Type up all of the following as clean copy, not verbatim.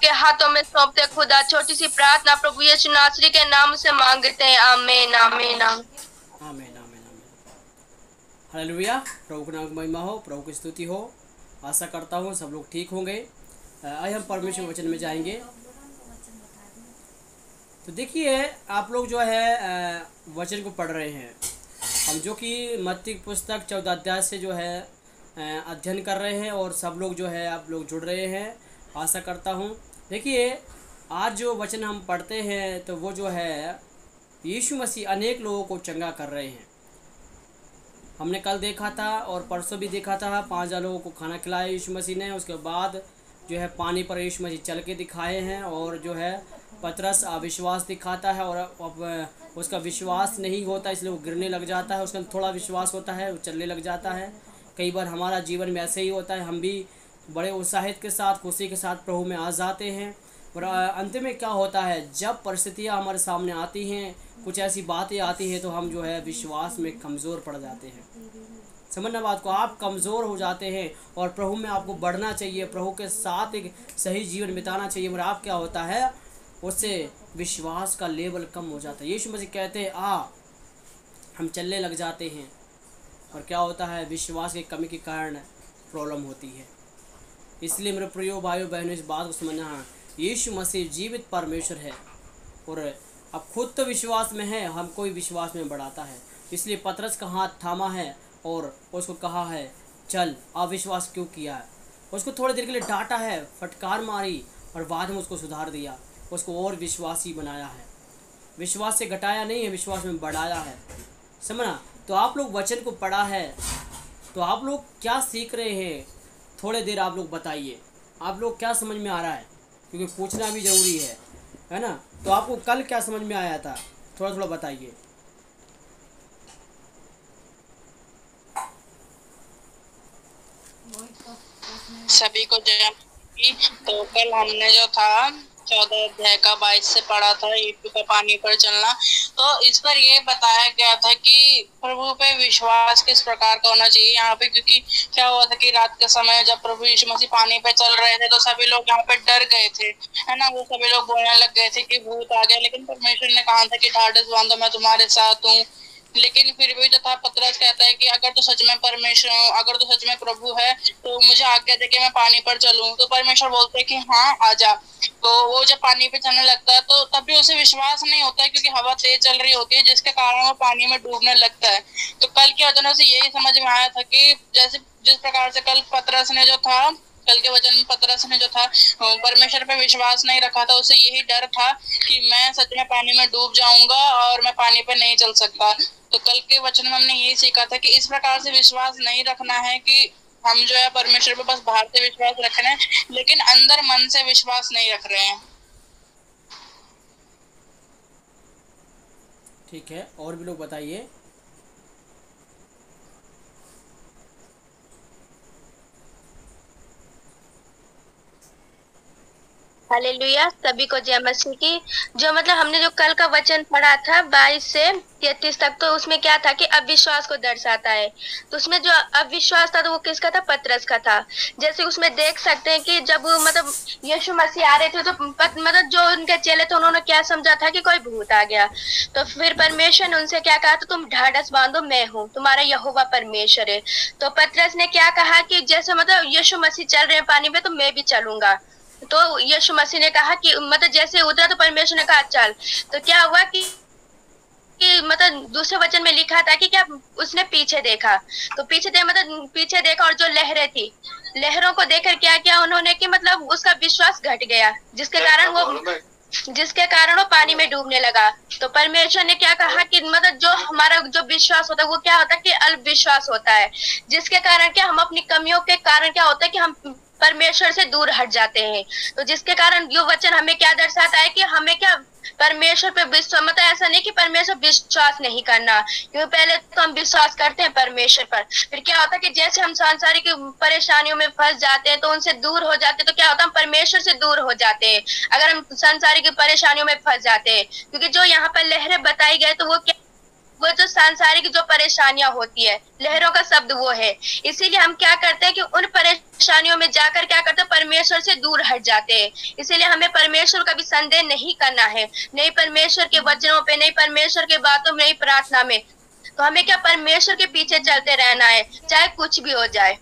आपके हाथों में सौंपते खुदा। छोटी सी प्रार्थना प्रभु यीशु नासरी के नाम से मांगते हैं, आमीन आमीन आमीन। आमीन आमीन आमीन। हालेलुया। प्रभु के नाम की महिमा हो, प्रभु की स्तुति हो। आशा करता हूँ सब लोग ठीक होंगे। आज हम परमेश्वर वचन में जाएंगे। तो देखिए, आप लोग जो है वचन को पढ़ रहे हैं। हम जो कि मत्ती की पुस्तक 14 अध्याय से जो है अध्ययन कर रहे हैं, और सब लोग जो है आप लोग जुड़ रहे हैं। आशा करता हूँ। देखिए, आज जो वचन हम पढ़ते हैं तो वो जो है यीशु मसीह अनेक लोगों को चंगा कर रहे हैं। हमने कल देखा था और परसों भी देखा था, 5,000 लोगों को खाना खिलाया यीशु मसीह ने। उसके बाद जो है पानी पर यीशु मसीह चल के दिखाए हैं, और जो है पतरस अविश्वास दिखाता है और अब उसका विश्वास नहीं होता, इसलिए वो गिरने लग जाता है। उसका थोड़ा विश्वास होता है, वो चलने लग जाता है। कई बार हमारा जीवन में ऐसे ही होता है, हम भी बड़े उत्साहित के साथ, खुशी के साथ प्रभु में आ जाते हैं, और अंत में क्या होता है, जब परिस्थितियाँ हमारे सामने आती हैं, कुछ ऐसी बातें आती हैं, तो हम जो है विश्वास में कमज़ोर पड़ जाते हैं। समझना बात को, आप कमज़ोर हो जाते हैं और प्रभु में आपको बढ़ना चाहिए, प्रभु के साथ एक सही जीवन बिताना चाहिए, मगर आप क्या होता है, उससे विश्वास का लेवल कम हो जाता है। यीशु मसीह कहते हैं हम चलने लग जाते हैं, और क्या होता है, विश्वास की कमी के कारण प्रॉब्लम होती है। इसलिए मेरे प्रिय भाइयों बहनों, इस बात को समझना है, यीशु मसीह जीवित परमेश्वर है, और अब खुद तो विश्वास में है, हमको भी विश्वास में बढ़ाता है। इसलिए पतरस का हाथ थामा है और उसको कहा है, चल, अविश्वास क्यों किया है। उसको थोड़ी देर के लिए डांटा है, फटकार मारी, और बाद में उसको सुधार दिया, उसको और विश्वासी बनाया है। विश्वास से घटाया नहीं है, विश्वास में बढ़ाया है। समझना। तो आप लोग वचन को पढ़ा है, तो आप लोग क्या सीख रहे हैं, थोड़े देर आप लोग बताइए, आप लोग क्या समझ में आ रहा है, क्योंकि पूछना भी ज़रूरी है ना। तो आपको कल क्या समझ में आया था, थोड़ा थोड़ा बताइए। सभी को जय मसीह। तो कल हमने जो था 14 अध्याय का 22 से पढ़ा था, यीशु का पानी पर चलना। तो इस पर ये बताया गया था कि प्रभु पे विश्वास किस प्रकार का होना चाहिए यहाँ पे, क्योंकि क्या हुआ था कि रात के समय जब प्रभु यीशु मसीह पानी पे चल रहे थे तो सभी लोग यहाँ पे डर गए थे, है ना। वो सभी लोग बोलने लग गए थे कि भूत आ गया, लेकिन परमेश्वर ने कहा था कि ढाढ़स बांधो, मैं तुम्हारे साथ हूँ। लेकिन फिर भी जो था, पतरस कहता है कि अगर तो सच में परमेश्वर, अगर तो सच में प्रभु है तो मुझे आज्ञा दे के मैं पानी पर चलूं। तो परमेश्वर बोलते हैं कि हाँ आजा। तो वो जब पानी पे चलने लगता है तो तब भी उसे विश्वास नहीं होता है, क्योंकि हवा तेज चल रही होती है, जिसके कारण वो पानी में डूबने लगता है। तो कल के वचनों से यही समझ में आया था कि जैसे जिस प्रकार से कल पतरस ने जो था, कल के वचन में पतरस ने जो था परमेश्वर पे विश्वास नहीं रखा था, उसे यही डर था कि मैं सच में पानी में डूब जाऊंगा और मैं पानी पे नहीं चल सकता। तो कल के वचन में हमने यही सीखा था कि इस प्रकार से विश्वास नहीं रखना है कि हम जो है परमेश्वर पे बस बाहर से विश्वास रख रहे हैं, लेकिन अंदर मन से विश्वास नहीं रख रहे हैं। ठीक है, और भी लोग बताइए। हालेलुया। सभी को जय मसीह की। जो मतलब हमने जो कल का वचन पढ़ा था 22 से 33 तक, तो उसमें क्या था कि अविश्वास को दर्शाता है। तो उसमें जो अविश्वास था तो वो किसका था, पतरस का था। जैसे उसमें देख सकते हैं कि जब मतलब यीशु मसीह आ रहे थे तो मतलब जो उनके चेले थे उन्होंने क्या समझा था कि कोई भूत आ गया। तो फिर परमेश्वर ने उनसे क्या कहा, तो तुम ढाढ़स बांधो, मैं हूँ तुम्हारा यहोवा परमेश्वर है। तो पतरस ने क्या कहा कि जैसे मतलब यीशु मसीह चल रहे हैं पानी में तो मैं भी चलूंगा। तो यीशु मसीह ने कहा कि मतलब जैसे उतरा तो परमेश्वर ने कहा चल। तो क्या हुआ कि मतलब दूसरे वचन में लिखा था कि क्या उसने पीछे देखा। तो मतलब पीछे देखा, और जो लहरें थी, लहरों को देखकर क्या किया उन्होंने कि मतलब उसका विश्वास घट गया, जिसके कारण वो पानी में डूबने लगा। तो परमेश्वर ने क्या कहा कि मतलब जो हमारा जो विश्वास होता है वो क्या होता है कि अल्पविश्वास होता है, जिसके कारण क्या हम अपनी कमियों के कारण क्या होता है कि हम परमेश्वर से दूर हट जाते हैं। तो जिसके कारण ये वचन हमें क्या दर्शाता है कि हमें क्या परमेश्वर पे विश्वास, मतलब ऐसा नहीं कि परमेश्वर विश्वास नहीं करना, क्योंकि पहले तो हम विश्वास करते हैं परमेश्वर पर, फिर क्या होता है कि जैसे हम सांसारिक परेशानियों में फंस जाते हैं तो उनसे दूर हो जाते हैं, तो क्या होता है हम परमेश्वर से दूर हो जाते हैं अगर हम सांसारिक परेशानियों में फंस जाते हैं। क्योंकि जो यहाँ पर लहरें बताई गई तो वो क्या वो जो सांसारिक जो परेशानियां होती है, लहरों का शब्द वो है। इसीलिए हम क्या करते हैं कि उन परेशानियों में जाकर क्या करते हैं, परमेश्वर से दूर हट जाते हैं। इसीलिए हमें परमेश्वर का भी संदेह नहीं करना है, नहीं परमेश्वर के वचनों पे, नहीं परमेश्वर के बातों में, नहीं प्रार्थना में। तो हमें क्या परमेश्वर के पीछे चलते रहना है, चाहे कुछ भी हो जाए।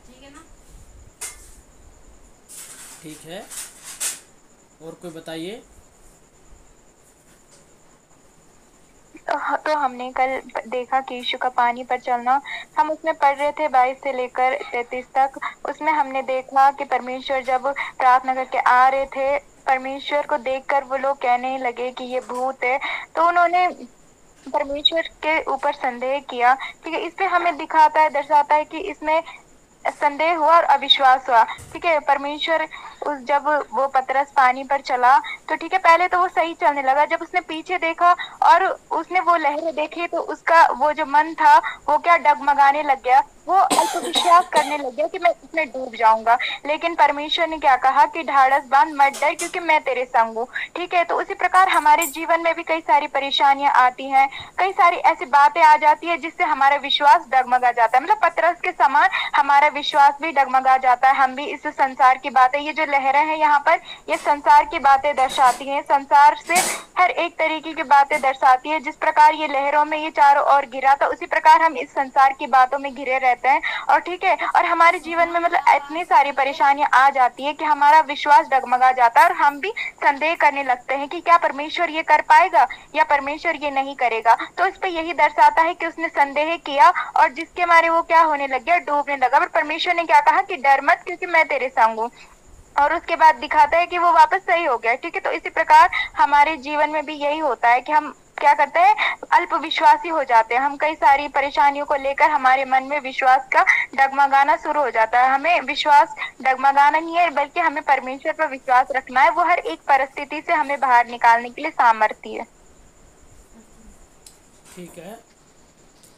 ठीक है, और कोई बताइए। तो हमने कल देखा कि यीशु का पानी पर चलना, हम उसमें पढ़ रहे थे 22 से लेकर 33 तक। उसमें हमने देखा कि परमेश्वर जब प्रार्थना करके आ रहे थे, परमेश्वर को देखकर वो लोग कहने लगे कि ये भूत है। तो उन्होंने परमेश्वर के ऊपर संदेह किया। ठीक है, इस पे हमें दिखाता है, दर्शाता है कि इसमें संदेह हुआ और अविश्वास हुआ। ठीक है, परमेश्वर जब वो पतरस पानी पर चला तो ठीक है, पहले तो वो सही चलने लगा। जब उसने पीछे देखा और उसने वो लहरें देखी तो उसका वो जो मन था वो क्या डगमगाने लग गया, वो अल्पविश्वास करने लग गया कि मैं इसमें डूब जाऊंगा। लेकिन परमेश्वर ने क्या कहा कि ढाढ़स बांध, मत डर, क्योंकि मैं तेरे संग हूँ। ठीक है, तो उसी प्रकार हमारे जीवन में भी कई सारी परेशानियां आती हैं, कई सारी ऐसी बातें आ जाती है जिससे हमारा विश्वास डगमगा जाता है। मतलब पतरस के समान हमारा विश्वास भी डगमगा जाता है। हम भी इस संसार की बातें, ये जो लहरें हैं यहाँ पर, ये संसार की बातें दर्शाती हैं, संसार से हर एक तरीके की बातें दर्शाती है। जिस प्रकार ये लहरों में ये चारों ओर घिरा था, उसी प्रकार हम इस संसार की बातों में घिरे रहते हैं। और ठीक है, और हमारे जीवन में मतलब इतनी सारी परेशानियां आ जाती है कि हमारा विश्वास डगमगा जाता है और हम भी संदेह करने लगते हैं कि क्या परमेश्वर ये कर पाएगा या परमेश्वर ये नहीं करेगा। तो इस पे यही दर्शाता है कि उसने संदेह किया और जिसके मारे वो क्या होने लग गया, डूबने लगा। पर परमेश्वर ने क्या कहा कि डर मत, क्योंकि मैं तेरे संग हूँ। और उसके बाद दिखाता है कि वो वापस सही हो गया। ठीक है, तो इसी प्रकार हमारे जीवन में भी यही होता है कि हम क्या करते हैं, अल्पविश्वासी हो जाते हैं। हम कई सारी परेशानियों को लेकर हमारे मन में विश्वास का डगमगाना शुरू हो जाता है। हमें विश्वास डगमगाना नहीं है, बल्कि हमें परमेश्वर पर विश्वास रखना है। वो हर एक परिस्थिति से हमें बाहर निकालने के लिए सामर्थ्य है। ठीक है,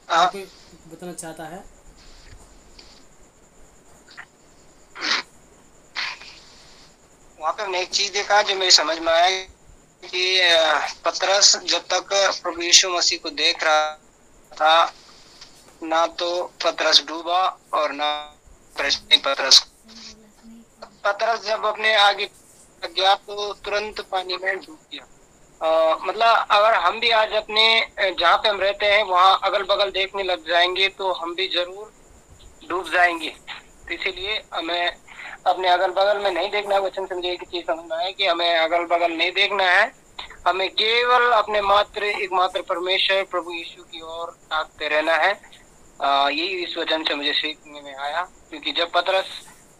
हाँ। कोई बताना चाहता है? वहाँ पे हमने एक चीज देखा जो मेरी समझ में आया कि पतरस जब तक प्रभु यीशु मसीह को देख रहा था, ना तो पतरस डूबा और ना पतरस जब अपने आगे गया तो तुरंत पानी में डूब गया। मतलब अगर हम भी आज अपने जहाँ पे हम रहते हैं वहाँ अगल बगल देखने लग जाएंगे तो हम भी जरूर डूब जाएंगे। तो इसीलिए हमें अपने अगल बगल में नहीं देखना है। वचन से मुझे एक चीज समझना है कि हमें अगल बगल नहीं देखना है, हमें केवल अपने एकमात्र परमेश्वर प्रभु यीशु की ओर ताकते रहना है। यही इस वचन से मुझे सीखने में आया, क्योंकि जब पतरस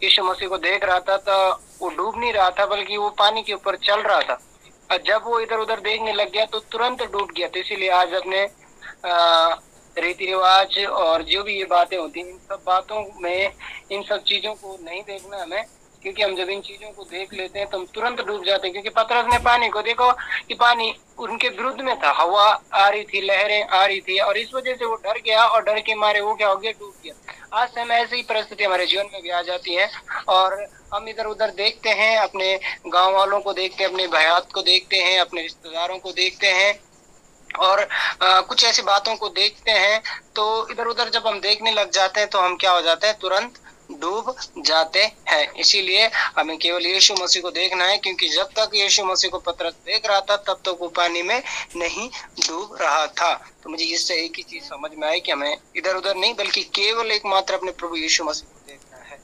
यीशु मसीह को देख रहा था तो वो डूब नहीं रहा था, बल्कि वो पानी के ऊपर चल रहा था। और जब वो इधर उधर देखने लग गया तो तुरंत डूब गया। तो इसीलिए आज अपने रीति रिवाज और जो भी ये बातें होती हैं, इन सब बातों में इन सब चीजों को नहीं देखना हमें, क्योंकि हम जब इन चीजों को देख लेते हैं तो हम तुरंत डूब जाते हैं। क्योंकि पतरस ने पानी को देखो कि पानी उनके विरुद्ध में था, हवा आ रही थी, लहरें आ रही थी, और इस वजह से वो डर गया और डर के मारे वो क्या हो गया, डूब गया। आज से हमें ऐसी ही परिस्थिति हमारे जीवन में भी आ जाती है और हम इधर उधर देखते हैं, अपने गाँव वालों को देखते हैं, अपने भयात को देखते हैं, अपने रिश्तेदारों को देखते हैं और कुछ ऐसी बातों को देखते हैं। तो इधर उधर जब हम देखने लग जाते हैं तो हम क्या हो जाते हैं, तुरंत डूब जाते हैं। इसीलिए हमें केवल यीशु मसीह को देखना है, क्योंकि जब तक यीशु मसीह को पतरस देख रहा था तब तक वो पानी में नहीं डूब रहा था। तो मुझे इससे एक ही चीज समझ में आई कि हमें इधर उधर नहीं बल्कि केवल एकमात्र अपने प्रभु यीशु मसीह को देखना है।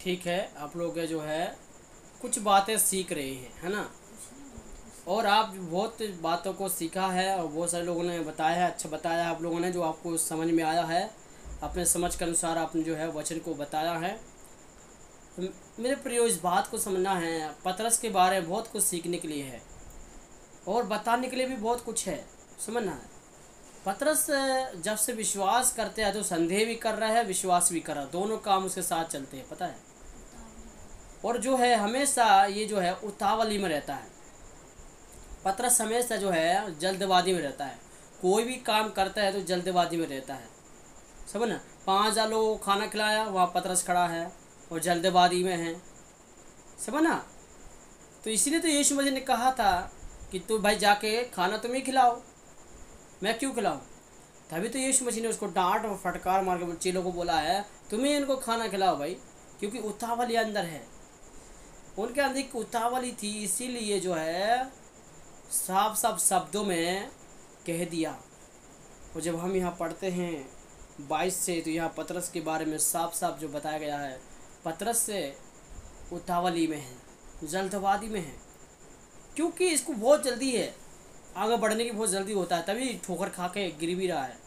ठीक है, आप लोग जो है कुछ बातें सीख रहे हैं, है ना, और आप बहुत बातों को सीखा है और बहुत सारे लोगों ने बताया है, अच्छा बताया आप लोगों ने, जो आपको समझ में आया है, अपने समझ के अनुसार आपने जो है वचन को बताया है। मेरे प्रियो, इस बात को समझना है, पतरस के बारे में बहुत कुछ सीखने के लिए है और बताने के लिए भी बहुत कुछ है, समझना है। पतरस जब से विश्वास करते हैं तो संदेह भी कर रहा है, विश्वास भी कर रहा है, दोनों काम उसके साथ चलते हैं, पता है। और जो है हमेशा ये जो है उतावली में रहता है। पतरस हमेशा जो है जल्दबाजी में रहता है, कोई भी काम करता है तो जल्दबाजी में रहता है, समझ ना। 5,000 लोगों को खाना खिलाया, वहाँ पतरस खड़ा है और जल्दबाजी में है, समझ ना। तो इसीलिए तो यीशु मसीह ने कहा था कि तू भाई जाके खाना तुम ही खिलाओ, मैं क्यों खिलाऊं। तभी तो यीशु मसीह ने उसको डांट और फटकार मार के चेलों को बोला है तुम ही इनको खाना खिलाओ भाई, क्योंकि उतावली अंदर है, उनके अंदर एक उतावली थी, इसीलिए जो है साफ साफ शब्दों में कह दिया। और जब हम यहाँ पढ़ते हैं 22 से, तो यहाँ पतरस के बारे में साफ साफ जो बताया गया है, पतरस से उतावली में है, जल्दबाजी में है, क्योंकि इसको बहुत जल्दी है, आगे बढ़ने की बहुत जल्दी होता है, तभी ठोकर खा के गिर भी रहा है।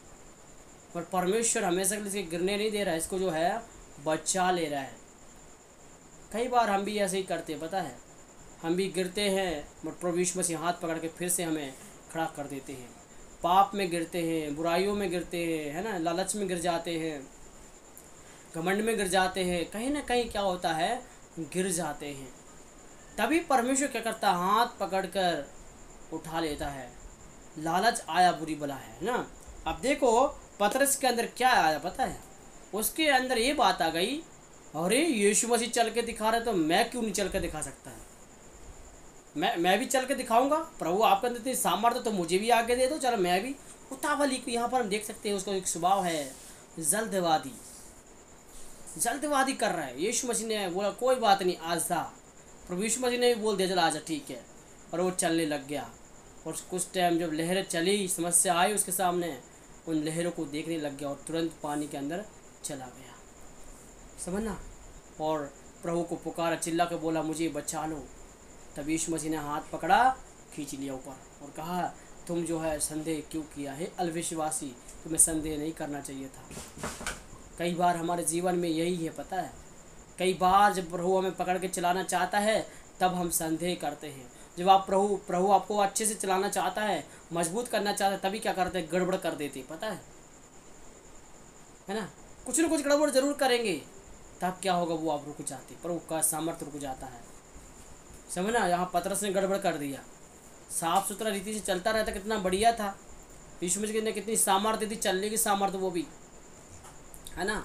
पर परमेश्वर हमेशा के लिए गिरने नहीं दे रहा है, इसको जो है बचा ले रहा है। कई बार हम भी ऐसे ही करते हैं, पता है, हम भी गिरते हैं, बट प्रभु यीशु मसीह हाथ पकड़ के फिर से हमें खड़ा कर देते हैं। पाप में गिरते हैं, बुराइयों में गिरते हैं, है ना, लालच में गिर जाते हैं, घमंड में गिर जाते हैं, कहीं ना कहीं क्या होता है, गिर जाते हैं। तभी परमेश्वर क्या करता है, हाथ पकड़कर उठा लेता है। लालच आया बुरी बला है ना। अब देखो पतरस के अंदर क्या आया पता है, उसके अंदर ये बात आ गई, अरे यीशु मसीह चल के दिखा रहे तो मैं क्यों नहीं चल के दिखा सकता है, मैं भी चल के दिखाऊंगा। प्रभु आपके अंदर इतनी सामर्थ्य तो मुझे भी आगे दे दो, चलो मैं भी। उतावली को यहाँ पर हम देख सकते हैं, उसको एक स्वभाव है जल्दबाजी, जल्दबाजी कर रहा है। यीशु मसीह ने बोला कोई बात नहीं आज था, प्रभु यीशु मसीह ने भी बोल दिया चला आजा ठीक है, और वो चलने लग गया। और कुछ टाइम जब लहरें चली, समस्या आई उसके सामने, उन लहरों को देखने लग गया और तुरंत पानी के अंदर चला गया, समझना। और प्रभु को पुकारा, चिल्ला के बोला मुझे बचा लो। तब यीशु मसीह ने हाथ पकड़ा, खींच लिया ऊपर और कहा तुम जो है संदेह क्यों किया है अविश्वासी, तुम्हें संदेह नहीं करना चाहिए था। कई बार हमारे जीवन में यही है पता है, कई बार जब प्रभु हमें पकड़ के चलाना चाहता है तब हम संदेह करते हैं। जब आप प्रभु आपको अच्छे से चलाना चाहता है, मजबूत करना चाहता है, तभी क्या करते हैं, गड़बड़ कर देते हैं, पता है ना। कुछ न कुछ गड़बड़ जरूर करेंगे, तब क्या होगा, वो आप रुक जाते, प्रभु का सामर्थ्य रुक जाता है, समझना। यहाँ पतरस ने गड़बड़ कर दिया, साफ सुथरा रीति से चलता रहता कितना बढ़िया था। यीशु मसीह ने कितनी सामर्थ्य दी, चलने की सामर्थ्य वो भी है ना।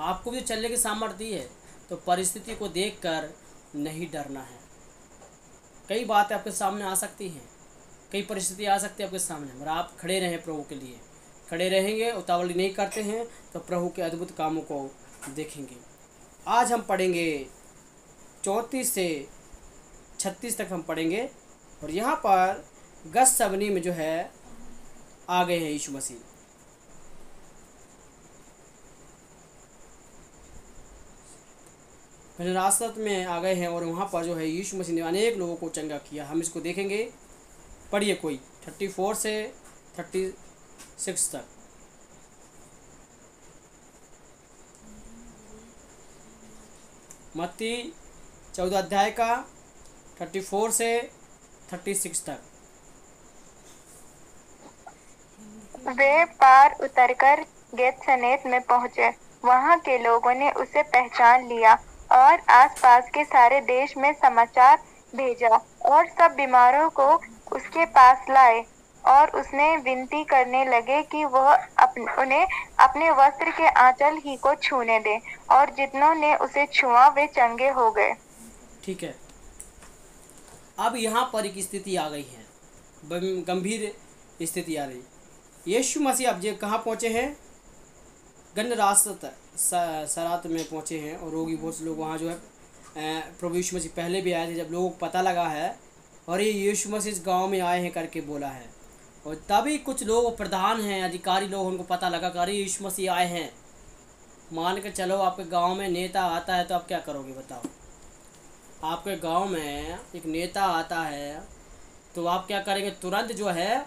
आपको भी चलने की सामर्थ्य दी है, तो परिस्थिति को देखकर नहीं डरना है। कई बातें आपके सामने आ सकती हैं, कई परिस्थिति आ सकती है आपके सामने, मगर आप खड़े रहें प्रभु के लिए, खड़े रहेंगे, उतावली नहीं करते हैं, तो प्रभु के अद्भुत कामों को देखेंगे। आज हम पढ़ेंगे 34 से 36 तक हम पढ़ेंगे, और यहाँ पर गतसमनी में जो है आ गए हैं यीशु मसीह। विरासत में आ गए हैं, और वहाँ पर जो है यीशु मसीह ने अनेक लोगों को चंगा किया। हम इसको देखेंगे, पढ़िए कोई 34 से 36 तक। मत्ती 14 अध्याय का 34 से 36 तक। वे पार उतरकर गेतसनेत में पहुंचे। वहां के लोगों ने उसे पहचान लिया और आसपास के सारे देश में समाचार भेजा, और सब बीमारों को उसके पास लाए, और उसने विनती करने लगे कि वह उन्हें अपने वस्त्र के आंचल ही को छूने दे, और जितनों ने उसे छुआ वे चंगे हो गए। ठीक है, अब यहाँ पर एक स्थिति आ गई है, गंभीर स्थिति आ रही। यीशु मसीह अब ये कहाँ पहुँचे हैं, गन्नरासत सरात में पहुँचे हैं, और रोगी बहुत से लोग वहाँ जो है, प्रभु यीशु मसीह पहले भी आए थे। जब लोगों को पता लगा है और ये यीशु मसीह इस गाँव में आए हैं करके बोला है, और तभी कुछ लोग प्रधान हैं, अधिकारी लोग, उनको पता लगा कि अरे यीशु मसीह आए हैं। मान के चलो आपके गांव में नेता आता है तो आप क्या करोगे बताओ। आपके गांव में एक नेता आता है तो आप क्या करेंगे, तुरंत जो है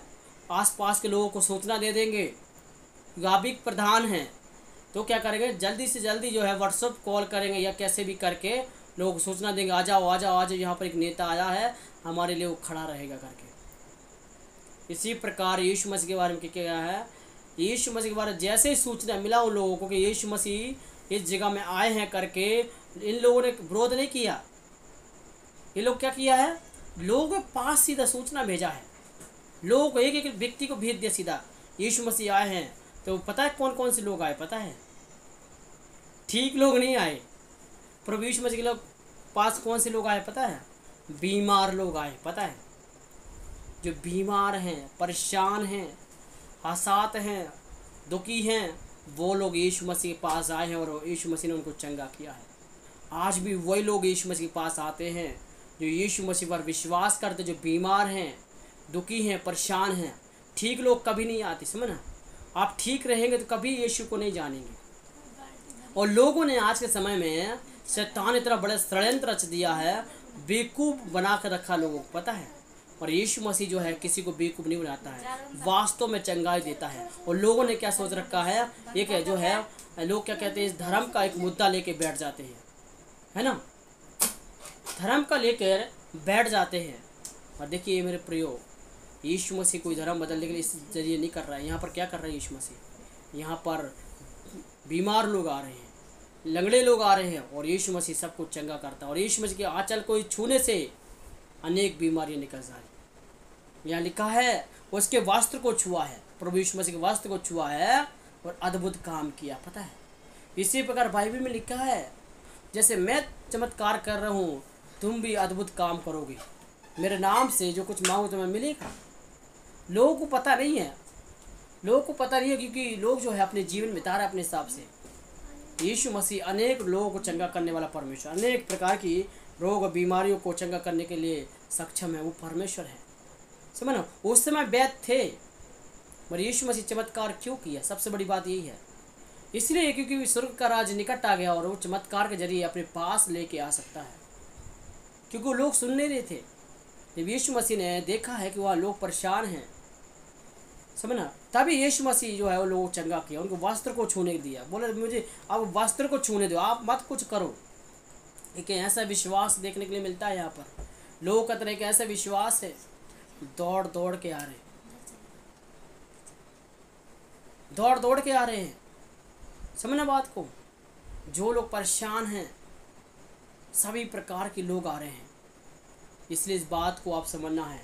आसपास के लोगों को सूचना दे देंगे। आप भी प्रधान हैं तो क्या करेंगे, जल्दी से जल्दी जो है व्हाट्सएप कॉल करेंगे या कैसे भी करके लोगों को सूचना देंगे, आ जाओ आ जाओ आ जाओ, यहाँ पर एक नेता आया है, हमारे लिए वो खड़ा रहेगा करके। इसी प्रकार यीशु मसीह के बारे में क्या किया है, यीशु मसीह के बारे में जैसे ही सूचना मिला उन लोगों को कि यीशु मसीह इस जगह में आए हैं करके, इन लोगों ने विरोध नहीं किया। ये लोग क्या किया है, लोगों के पास सीधा सूचना भेजा है, लोगों को एक एक व्यक्ति को भेज दिया सीधा, यीशु मसीह आए हैं। तो पता है कौन कौन से लोग आए, पता है, ठीक लोग नहीं आए। प्रभु यीशु मसीह के लोग पास कौन से लोग आए पता है, बीमार लोग आए, पता है, जो बीमार हैं, परेशान हैं, हसात हैं, दुखी हैं, वो लोग यीशु मसीह के पास आए हैं और यीशु मसीह ने उनको चंगा किया है। आज भी वही लोग यीशु मसीह के पास आते हैं जो यीशु मसीह पर विश्वास करते, जो बीमार हैं, दुखी हैं, परेशान हैं। ठीक लोग कभी नहीं आते, समझना। आप ठीक रहेंगे तो कभी यीशु को नहीं जानेंगे। और लोगों ने आज के समय में शैतान इतना बड़ा षड्यंत्र रच दिया है, बेवकूफ़ बना कर रखा लोगों को, पता है। और यीशु मसीह जो है किसी को बेवकूफ़ नहीं बनाता है, वास्तव में चंगाई देता है। और लोगों ने क्या सोच रखा है, एक जो है लोग क्या कहते हैं, इस धर्म का एक मुद्दा लेके बैठ जाते हैं, है ना, धर्म का लेकर बैठ जाते हैं। और देखिए मेरे प्रियो, यीशु मसीह कोई धर्म बदलने के लिए इस जरिए नहीं कर रहा है। यहाँ पर क्या कर रहा है यीशु मसीह, यहाँ पर बीमार लोग आ रहे हैं, लंगड़े लोग आ रहे हैं और यीशु मसीह सबको चंगा करता है। और यीशु मसीह के आंचल को छूने से अनेक बीमारियां निकल जा रही। यहाँ लिखा है उसके वस्त्र को छुआ है, प्रभु यीशु मसीह के वस्त्र को छुआ है और अद्भुत काम किया, पता है। इसी प्रकार बाइबल में लिखा है, जैसे मैं चमत्कार कर रहा हूँ तुम भी अद्भुत काम करोगे, मेरे नाम से जो कुछ मांगो तुम्हें मिलेगा। लोगों को पता नहीं है, लोगों को पता नहीं है, क्योंकि लोग जो है अपने जीवन बिता रहे अपने हिसाब से। यीशु मसीह अनेक लोगों को चंगा करने वाला परमेश्वर, अनेक प्रकार की रोग और बीमारियों को चंगा करने के लिए सक्षम है, वो परमेश्वर है, समझो। उस समय वैद्य थे, पर यीशु मसीह चमत्कार क्यों किया? सबसे बड़ी बात यही है, इसलिए क्योंकि स्वर्ग का राज निकट आ गया और वो चमत्कार के जरिए अपने पास लेके आ सकता है, क्योंकि वो लोग सुन नहीं रहे थे। जब यीशु मसीह ने देखा है कि वह लोग परेशान हैं, समझना, तभी यीशु मसीह जो है वो लोगों को चंगा किया, उनको वस्त्र को छूने दिया। बोले मुझे अब वस्त्र को छूने दो, आप मत कुछ करो। एक ऐसा विश्वास देखने के लिए मिलता है यहाँ पर। लोगों का तरह एक ऐसा विश्वास है, दौड़ दौड़ के आ रहे हैं, दौड़ दौड़ के आ रहे हैं, समझना बात को। जो लोग परेशान हैं, सभी प्रकार के लोग आ रहे हैं, इसलिए इस बात को आप समझना है,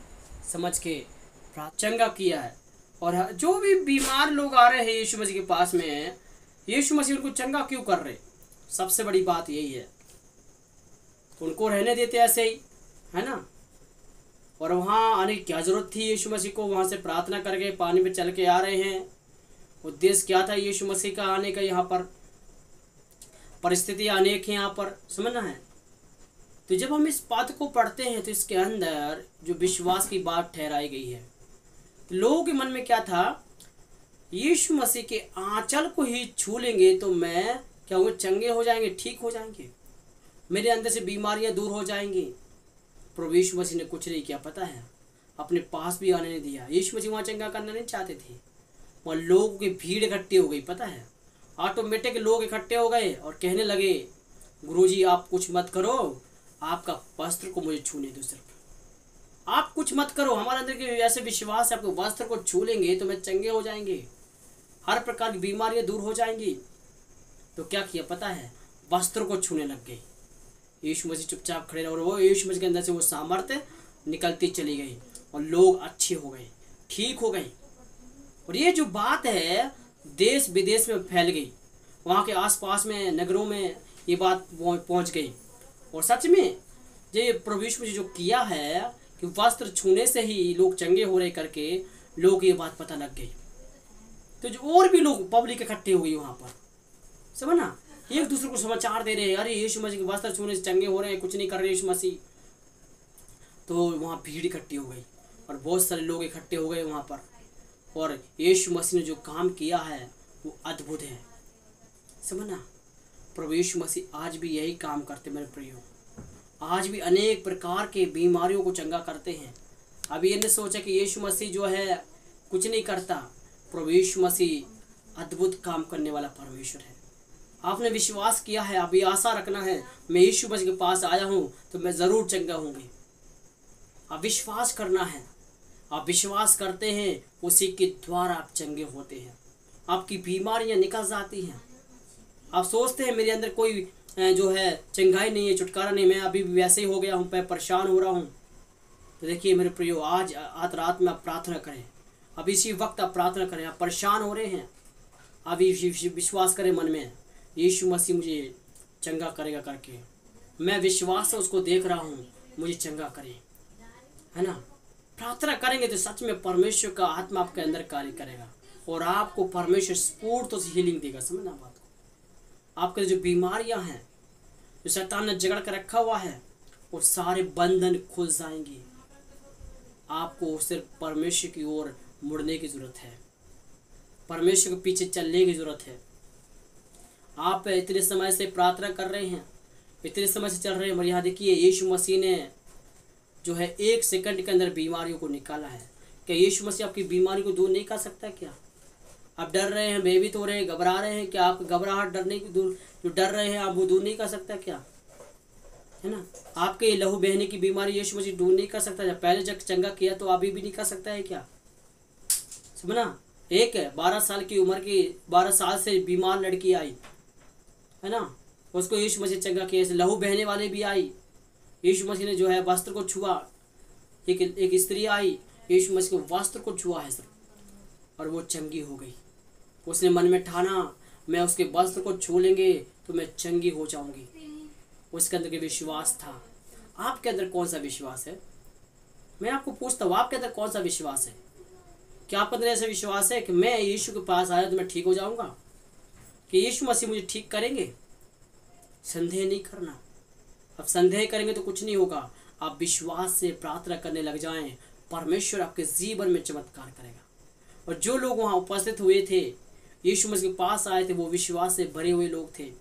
समझ के चंगा किया है। और जो भी बीमार लोग आ रहे हैं यीशु मसीह के पास में, यीशु मसीह उनको चंगा क्यों कर रहे? सबसे बड़ी बात यही है, उनको रहने देते ऐसे ही, है ना। और वहाँ आने की क्या जरूरत थी यीशु मसीह को? वहाँ से प्रार्थना करके पानी पे चल के आ रहे हैं। उद्देश्य क्या था यीशु मसीह का आने का? यहाँ पर परिस्थिति अनेक है, यहाँ पर समझना है। तो जब हम इस बात को पढ़ते हैं तो इसके अंदर जो विश्वास की बात ठहराई गई है, लोगों के मन में क्या था, यीशु मसीह के आंचल को ही छू लेंगे तो मैं क्या होंगे, चंगे हो जाएंगे, ठीक हो जाएंगे, मेरे अंदर से बीमारियां दूर हो जाएंगी। प्रभु यीशु मसीह ने कुछ नहीं किया, पता है, अपने पास भी आने नहीं दिया। यीशु मसीह वहाँ चंगा करना नहीं चाहते थे, वहाँ लोगों की भीड़ इकट्ठी हो गई, पता है, ऑटोमेटिक लोग इकट्ठे हो गए और कहने लगे, गुरुजी आप कुछ मत करो, आपका वस्त्र को मुझे छूने दो, सिर्फ आप कुछ मत करो, हमारे अंदर के ऐसे विश्वास है, आपके वस्त्र को छू लेंगे तो मैं चंगे हो जाएंगे, हर प्रकार की बीमारियां दूर हो जाएंगी। तो क्या किया पता है, वस्त्र को छूने लग गए। यीशु मसीह चुपचाप खड़े रहे और वो यीशु मसीह के अंदर से वो सामर्थ्य निकलती चली गई और लोग अच्छे हो गए, ठीक हो गए। और ये जो बात है देश विदेश में फैल गई, वहाँ के आसपास में नगरों में ये बात पहुँच गई। और सच में ये प्रभु यीशु मसीह जो किया है कि वस्त्र छूने से ही लोग चंगे हो रहे करके लोग ये बात पता लग गई। तो जो और भी लोग पब्लिक इकट्ठी हो गई वहाँ पर, समझना, एक दूसरे को समाचार दे रहे हैं, अरे यीशु मसीह के वस्त्र छूने से चंगे हो रहे हैं, कुछ नहीं कर रहे यीशु मसीह। तो वहाँ भीड़ इकट्ठी हो गई और बहुत सारे लोग इकट्ठे हो गए वहाँ पर। और यीशु मसीह ने जो काम किया है वो अद्भुत है, समझना। प्रभु यीशु मसीह आज भी यही काम करते मेरे प्रियो, आज भी अनेक प्रकार के बीमारियों को चंगा करते हैं। अभी ये सोचा कि यीशु मसीह जो है कुछ नहीं करता, प्रभु यीशु मसीह अद्भुत काम करने वाला परमेश्वर है। आपने विश्वास किया है, अभी आशा रखना है, मैं यीशु मसीह के पास आया हूँ तो मैं ज़रूर चंगा होंगे। आप विश्वास करना है, आप विश्वास करते हैं उसी के द्वारा आप चंगे होते हैं, आपकी बीमारियाँ निकल जाती हैं। आप सोचते हैं मेरे अंदर कोई जो है चंगाई नहीं है, छुटकारा नहीं, मैं अभी भी वैसे ही हो गया हूँ, मैं परेशान हो रहा हूँ। तो देखिए मेरे प्रियो, आज रात में आप प्रार्थना करें, अब इसी वक्त आप प्रार्थना करें। आप परेशान हो रहे हैं, अभी विश्वास करें मन में, यीशु मसीह मुझे चंगा करेगा करके, मैं विश्वास से उसको देख रहा हूँ, मुझे चंगा करे, है ना। प्रार्थना करेंगे तो सच में परमेश्वर का आत्मा आपके अंदर कार्य करेगा और आपको परमेश्वर स्फूर्त से हीलिंग देगा। समझना बात को। आपके जो बीमारियां हैं, जो शैतान ने जगड़ कर रखा हुआ है, वो सारे बंधन खुल जाएंगे। आपको सिर्फ परमेश्वर की ओर मुड़ने की जरूरत है, परमेश्वर के पीछे चलने की जरूरत है। आप इतने समय से प्रार्थना कर रहे हैं, इतने समय से चल रहे हैं, और यहाँ देखिए यीशु मसीह ने जो है 1 सेकंड के अंदर बीमारियों को निकाला है। क्या यीशु मसीह आपकी बीमारी को दूर नहीं कर सकता? क्या आप डर रहे हैं, भयभीत हो रहे हैं, घबरा रहे हैं, क्या आप घबराहट डरने की दूर जो डर रहे हैं आप वो दूर नहीं कर सकता? क्या है ना, आपके लहू बहने की बीमारी यीशु मसीह दूर नहीं कर सकता? जब पहले जब चंगा किया तो अभी भी नहीं कर सकता है क्या? समझना। एक 12 साल की उम्र की 12 साल से बीमार लड़की आई है ना, उसको यीशु मसीह चंगा किया। लहू बहने वाले भी आई, यीशु मसीह ने जो है वस्त्र को छुआ। एक स्त्री आई, यीशु मसीह के वस्त्र को छुआ है और वो चंगी हो गई। उसने मन में ठाना मैं उसके वस्त्र को छू लेंगे तो मैं चंगी हो जाऊंगी। उसके अंदर के विश्वास था। आपके अंदर कौन सा विश्वास है? मैं आपको पूछता हूँ, आपके अंदर कौन सा विश्वास है? क्या आपके अंदर ऐसा विश्वास है कि मैं यीशु के पास आया तो मैं ठीक हो जाऊंगा, कि यीशु मसीह मुझे ठीक करेंगे? संदेह नहीं करना। अब संदेह करेंगे तो कुछ नहीं होगा। आप विश्वास से प्रार्थना करने लग जाएं, परमेश्वर आपके जीवन में चमत्कार करेगा। और जो लोग वहाँ उपस्थित हुए थे, यीशु मसीह के पास आए थे, वो विश्वास से भरे हुए लोग थे।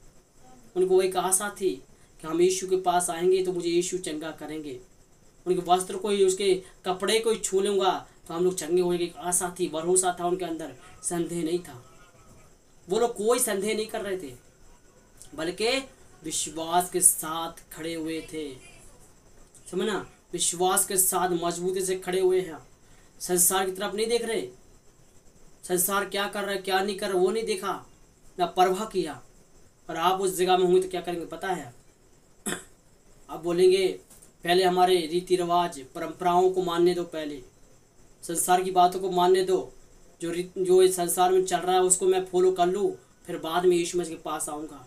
उनको एक आशा थी कि हम यीशु के पास आएंगे तो मुझे यीशु चंगा करेंगे। उनके वस्त्र को ही, उसके कपड़े को ही छू लूँगा तो हम लोग चंगे होंगे। एक आशा थी, भरोसा था उनके अंदर, संदेह नहीं था। वो लोग कोई संदेह नहीं कर रहे थे, बल्कि विश्वास के साथ खड़े हुए थे। समझना, विश्वास के साथ मजबूती से खड़े हुए हैं। संसार की तरफ नहीं देख रहे, संसार क्या कर रहा है क्या नहीं कर रहा वो नहीं देखा, ना परवाह किया। और आप उस जगह में होंगे तो क्या करेंगे पता है? आप बोलेंगे पहले हमारे रीति रिवाज परंपराओं को मानने दो, पहले संसार की बातों को मानने दो, जो इस संसार में चल रहा है उसको मैं फॉलो कर लूँ, फिर बाद में यीशु मसीह के पास आऊँगा।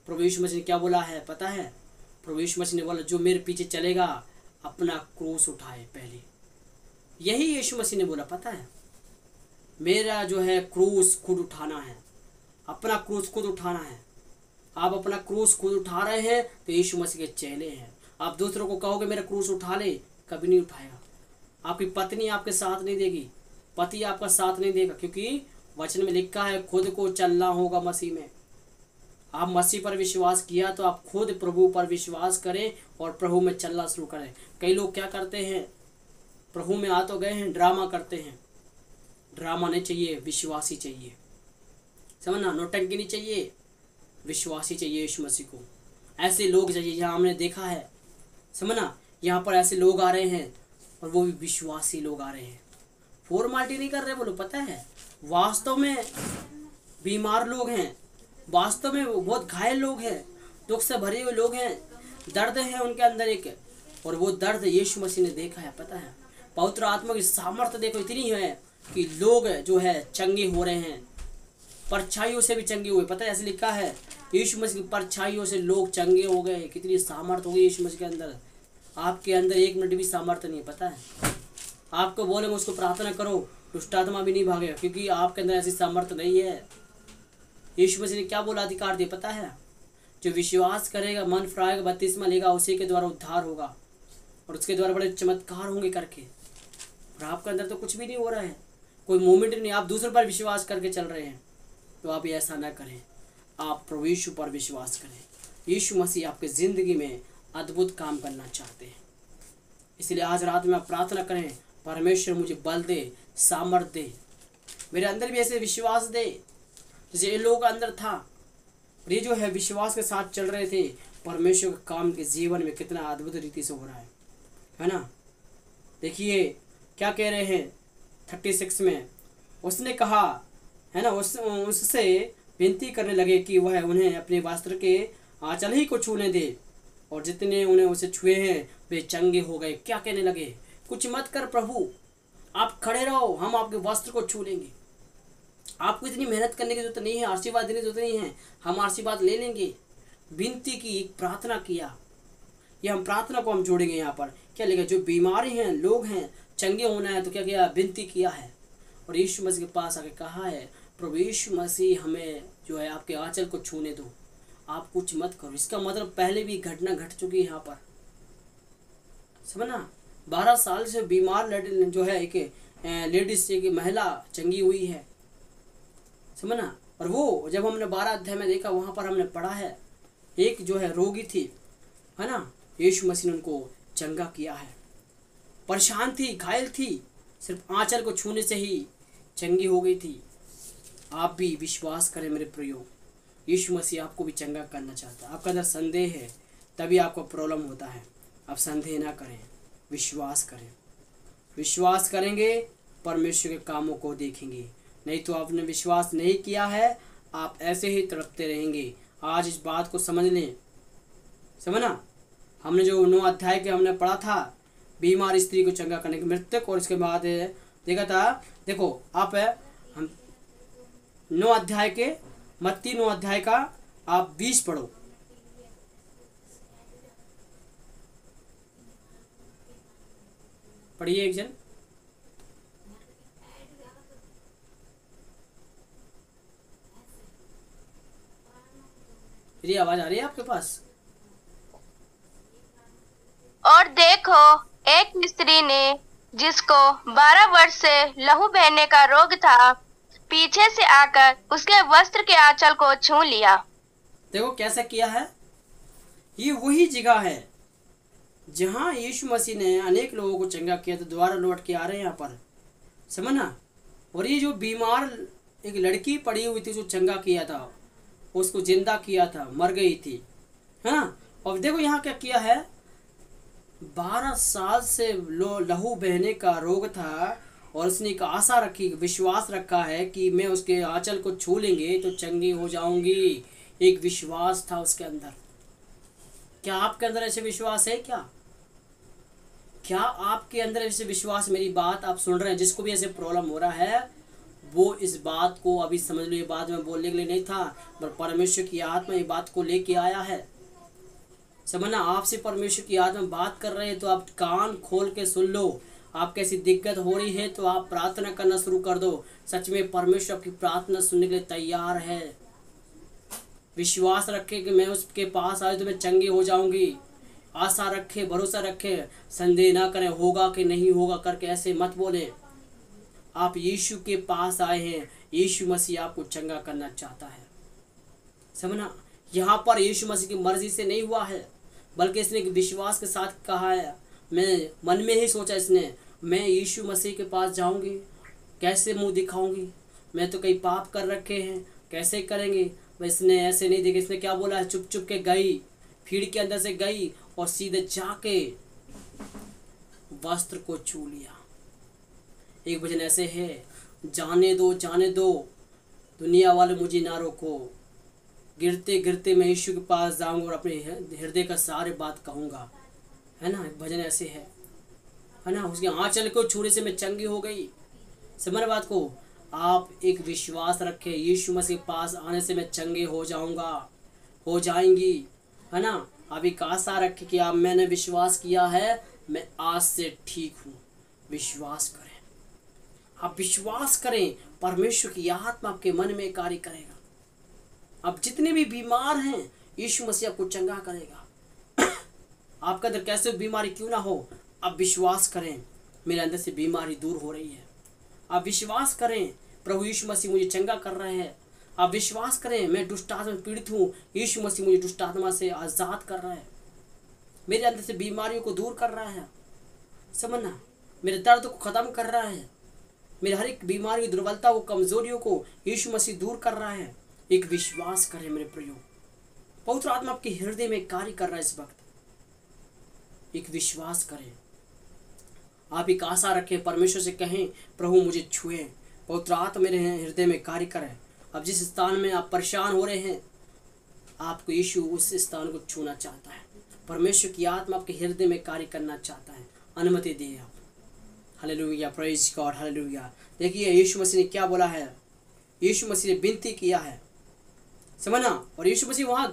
प्रभु यीशु मसीह ने क्या बोला है पता है? प्रभु यीशु मसीह ने बोला जो मेरे पीछे चलेगा अपना क्रूस उठाए पहले। यही यीशु मसीह ने बोला, पता है? मेरा जो है क्रूस खुद उठाना है, अपना क्रूस खुद उठाना है। आप अपना क्रूस खुद उठा रहे हैं तो यीशु मसीह के चेले हैं। आप दूसरों को कहोगे मेरा क्रूस उठा ले, कभी नहीं उठाएगा। आपकी पत्नी आपके साथ नहीं देगी, पति आपका साथ नहीं देगा, क्योंकि वचन में लिखा है खुद को चलना होगा मसीह में। आप मसीह पर विश्वास किया तो आप खुद प्रभु पर विश्वास करें और प्रभु में चलना शुरू करें। कई लोग क्या करते हैं, प्रभु में आ तो गए हैं, ड्रामा करते हैं। ड्रामा नहीं चाहिए, विश्वासी चाहिए। समझना, नौटंकी नहीं चाहिए, विश्वासी चाहिए यीशु मसीह को। ऐसे लोग चाहिए, यहाँ हमने देखा है। समझना, यहाँ पर ऐसे लोग आ रहे हैं और वो भी विश्वासी लोग आ रहे हैं। फॉर्मालिटी नहीं कर रहे वो लोग, पता है? वास्तव में बीमार लोग हैं, वास्तव में वो बहुत घायल लोग हैं, दुख से भरे हुए लोग हैं, दर्द है उनके अंदर एक, और वो दर्द यीशु मसीह ने देखा है। पता है, पवित्र आत्मा की सामर्थ्य देखो इतनी है कि लोग जो है चंगे हो रहे हैं, परछाइयों से भी चंगे हुए। पता है, ऐसे लिखा है यीशु मसीह की परछाइयों से लोग चंगे हो गए। कितनी सामर्थ्य हो गई यीशु मसीह के अंदर। आपके अंदर 1 मिनट भी सामर्थ्य नहीं है, पता है? आपको बोलेंगे उसको प्रार्थना करो, दुष्ट आत्मा भी नहीं भागेगा, क्योंकि आपके अंदर ऐसी सामर्थ्य नहीं है। यीशु मसीह ने क्या बोला, अधिकार दिया, पता है? जो विश्वास करेगा, मन फिराएगा, बपतिस्मा लेगा, उसी के द्वारा उद्धार होगा और उसके द्वारा बड़े चमत्कार होंगे करके। और आपके अंदर तो कुछ भी नहीं हो रहा है, कोई मोमेंट नहीं, आप दूसरों पर विश्वास करके चल रहे हैं। तो आप ऐसा ना करें, आप प्रभु यीशु पर विश्वास करें। यीशु मसीह आपके ज़िंदगी में अद्भुत काम करना चाहते हैं। इसलिए आज रात में आप प्रार्थना करें, परमेश्वर मुझे बल दे, सामर्थ दे, मेरे अंदर भी ऐसे विश्वास दे जैसे ये लोग अंदर था। और ये जो है विश्वास के साथ चल रहे थे, परमेश्वर का काम के जीवन में कितना अद्भुत रीति से हो रहा है ना? देखिए क्या कह रहे हैं 36 में, उसने कहा है ना, उससे विनती करने लगे कि वह उन्हें अपने वस्त्र के आंचल ही को छूने दे, और जितने उन्हें उसे छुए हैं वे चंगे हो गए। क्या कहने लगे, कुछ मत कर प्रभु, आप खड़े रहो, हम आपके वस्त्र को छू लेंगे। आपको इतनी मेहनत करने की जरूरत नहीं है, आशीर्वाद देने की जरूरत नहीं है, हम आशीर्वाद ले लेंगे। विनती की, प्रार्थना किया। ये हम प्रार्थना को हम जोड़ेंगे यहाँ पर। क्या लिखा, जो बीमारी हैं, लोग हैं, चंगे होना है तो क्या किया, विनती किया है और यीशु मसीह के पास आके कहा है, प्रभु यीशु मसीह हमें जो है आपके आंचल को छूने दो, आप कुछ मत करो। इसका मतलब पहले भी घटना घट चुकी है यहाँ पर, समझना। 12 साल से बीमार जो है एक लेडीज, एक महिला चंगी हुई है, समझना। और वो जब हमने 12 अध्याय में देखा, वहाँ पर हमने पढ़ा है एक जो है रोगी थी, है ना, यीशु मसीह ने उनको चंगा किया है। परेशान थी, घायल थी, सिर्फ आंचल को छूने से ही चंगी हो गई थी। आप भी विश्वास करें मेरे प्रियो, यीशु मसीह आपको भी चंगा करना चाहता है। आपका अंदर संदेह है तभी आपको प्रॉब्लम होता है, आप संदेह ना करें, विश्वास करें। विश्वास करेंगे परमेश्वर के कामों को देखेंगे, नहीं तो आपने विश्वास नहीं किया है, आप ऐसे ही तड़पते रहेंगे। आज इस बात को समझ लें, समझना। हमने जो 9 अध्याय के हमने पढ़ा था, बीमार स्त्री को चंगा करने के मृतक, और इसके बाद देखा था, देखो आप हम 9 अध्याय के, मत्ती 9 अध्याय का आप 20 पढ़ो। पढ़िए एक जन। मेरी आवाज आ रही है आपके पास? और देखो, एक स्त्री ने जिसको 12 वर्ष से लहू बहने का रोग था, पीछे से आकर उसके वस्त्र के आंचल को छू लिया। देखो कैसा किया है, ये वही जगह है जहाँ यीशु मसीह ने अनेक लोगों को चंगा किया, तो दोबारा लौट के आ रहे हैं यहाँ पर, समझना। और ये जो बीमार एक लड़की पड़ी हुई थी, जो चंगा किया था, उसको जिंदा किया था, मर गई थी, है ना। और देखो यहाँ क्या किया है, 12 साल से लहू बहने का रोग था, और उसने एक आशा रखी, विश्वास रखा है कि मैं उसके आंचल को छू लेंगे तो चंगी हो जाऊंगी। एक विश्वास था उसके अंदर। क्या आपके अंदर ऐसे विश्वास है? क्या आपके अंदर ऐसे विश्वास? मेरी बात आप सुन रहे हैं, जिसको भी ऐसे प्रॉब्लम हो रहा है, वो इस बात को अभी समझ लो। ये बात मैं बोलने के लिए नहीं था, पर परमेश्वर की आत्मा ये बात को लेके आया है, समझना। आपसे परमेश्वर की आत्मा बात कर रहे हैं, तो आप कान खोल के सुन लो। आप कैसी दिक्कत हो रही है तो आप प्रार्थना करना शुरू कर दो। सच में परमेश्वर आपकी प्रार्थना सुनने के लिए तैयार है। विश्वास रखे कि मैं उसके पास आए तो मैं चंगी हो जाऊंगी। आशा रखे, भरोसा रखे, संदेह ना करें होगा कि नहीं होगा करके ऐसे मत बोले। आप यीशु के पास आए हैं, यीशु मसीह आपको चंगा करना चाहता है, समझना। यहाँ पर यीशु मसीह की मर्जी से नहीं हुआ है, बल्कि इसने विश्वास के साथ कहा है। मैं मन में ही सोचा इसने, मैं यीशु मसीह के पास जाऊंगी, कैसे मुंह दिखाऊंगी, मैं तो कई पाप कर रखे हैं, कैसे करेंगे। इसने ऐसे नहीं देखा, इसने क्या बोला है, चुप चुप के गई, भीड़ के अंदर से गई और सीधे जाके वस्त्र को छू लिया। एक वचन ऐसे है, जाने दो जाने दो, दुनिया वाले मुझे ना रोको, गिरते गिरते मैं यीशु के पास जाऊंगा और अपने हृदय का सारे बात कहूँगा, है ना। एक भजन ऐसे है ना। उसके आंचल को छूने से मैं चंगी हो गई। समझ बात को। आप एक विश्वास रखें, यीशु मसीह के पास आने से मैं चंगे हो जाऊंगा, हो जाएंगी, है ना। आप एक आशा रखें कि आप, मैंने विश्वास किया है, मैं आज से ठीक हूँ। विश्वास करें, आप विश्वास करें, परमेश्वर की आत्मा आपके मन में कार्य करेगा। आप जितने भी बीमार हैं, यीशु मसीह आपको चंगा करेगा। आपका अंदर कैसे बीमारी क्यों ना हो, आप विश्वास करें, मेरे अंदर से बीमारी दूर हो रही है। आप विश्वास करें, प्रभु यीशु मसीह मुझे चंगा कर रहे हैं। आप विश्वास करें, मैं दुष्ट आत्मा में पीड़ित हूँ, यीशु मसीह मुझे दुष्ट आत्मा से आज़ाद कर रहा है, मेरे अंदर से बीमारियों को दूर कर रहा है, समझना। मेरे दर्द को ख़त्म कर रहा है, मेरे हर एक बीमारी, दुर्बलता को, कमजोरियों को यीशु मसीह दूर कर रहा है। एक विश्वास करें मेरे प्रियो, पवित्र आत्मा आपके हृदय में कार्य कर रहा है इस वक्त। एक विश्वास करें, आप एक आशा रखें, परमेश्वर से कहें, प्रभु मुझे छुए, पवित्र आत्मा मेरे हृदय में कार्य करें। अब जिस स्थान में आप परेशान हो रहे हैं, आपको यीशु उस स्थान को छूना चाहता है। परमेश्वर की आत्मा आपके हृदय में कार्य करना चाहता है, अनुमति दिए आप। Hallelujah, praise God, hallelujah. देखिए यीशु मसीह ने क्या बोला है, यीशु मसीह ने विनती किया है, समझना। और यीशु मसीह वहाँ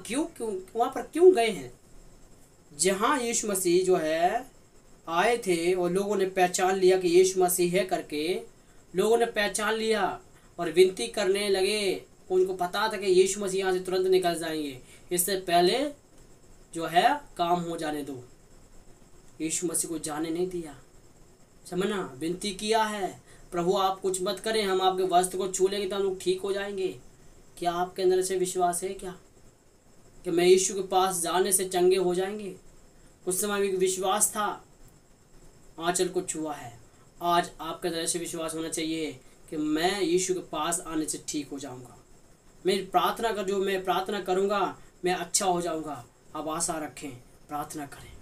पर क्यों गए हैं, जहाँ यीशु मसीह जो है आए थे और लोगों ने पहचान लिया कि यीशु मसीह है करके, लोगों ने पहचान लिया और विनती करने लगे। उनको पता था कि यीशु मसीह यहाँ से तुरंत निकल जाएंगे, इससे पहले जो है काम हो जाने दो। यीशु मसीह को जाने नहीं दिया, समझना। विनती किया है, प्रभु आप कुछ मत करें, हम आपके वस्त्र को छू लेंगे तो हम लोग ठीक हो जाएंगे। क्या आपके अंदर से विश्वास है क्या कि मैं यीशु के पास जाने से चंगे हो जाएंगे? उस समय भी विश्वास था, आंचल को छुआ है। आज आपके अंदर से विश्वास होना चाहिए कि मैं यीशु के पास आने से ठीक हो जाऊंगा। मेरी प्रार्थना कर, जो मैं प्रार्थना करूंगा मैं अच्छा हो जाऊंगा। आप आशा रखें, प्रार्थना करें,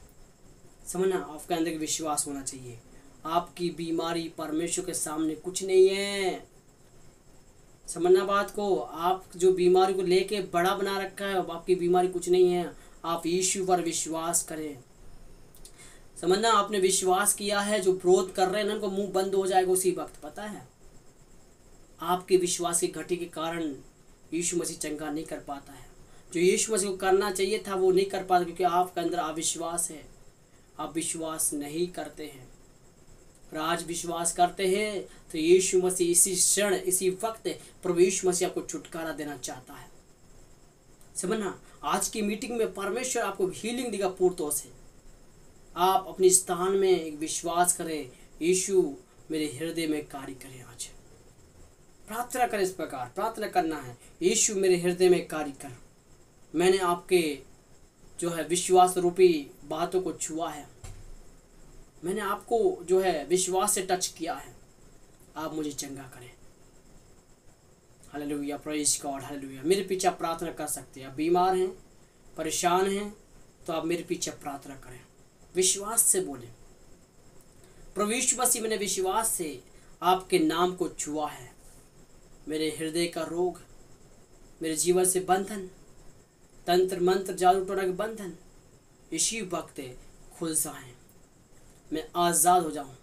समझना। आपके अंदर विश्वास होना चाहिए। आपकी बीमारी परमेश्वर के सामने कुछ नहीं है, समझना बात को। आप जो बीमारी को लेके बड़ा बना रखा है, आपकी बीमारी कुछ नहीं है। आप यीशु पर विश्वास करें, समझना। आपने विश्वास किया है, जो विरोध कर रहे हैं उनको मुंह बंद हो जाएगा उसी वक्त, पता है। आपके विश्वास की घटी के कारण यीशु मसीह चंगा नहीं कर पाता है। जो यीशु मसीह को करना चाहिए था वो नहीं कर पाता, क्योंकि आपके अंदर अविश्वास है। आप विश्वास नहीं करते हैं। और आज विश्वास करते हैं तो यीशु मसीह इसी क्षण, इसी वक्त प्रभु यीशु मसीह आपको छुटकारा देना चाहता है, समझना। आज की मीटिंग में परमेश्वर आपको हीलिंग देगा पूर्णतः से। आप अपने स्थान में एक विश्वास करें, यीशु मेरे हृदय में कार्य करें। आज प्रार्थना करें, इस प्रकार प्रार्थना करना है, यीशु मेरे हृदय में कार्य कर। मैंने आपके जो है विश्वास रूपी बातों को छुआ है, मैंने आपको जो है विश्वास से टच किया है, आप मुझे चंगा करें। Hallelujah, praise God, hallelujah. मेरे पीछे आप प्रार्थना कर सकते हैं। आप बीमार हैं, परेशान हैं, तो आप मेरे पीछे प्रार्थना करें, विश्वास से बोलें, प्रभु यीशु मसीह मैंने विश्वास से आपके नाम को छुआ है। मेरे हृदय का रोग, मेरे जीवन से बंधन, तंत्र मंत्र जादू टोना के बंधन इसी वक्त खुल जाएं, मैं आज़ाद हो जाऊं।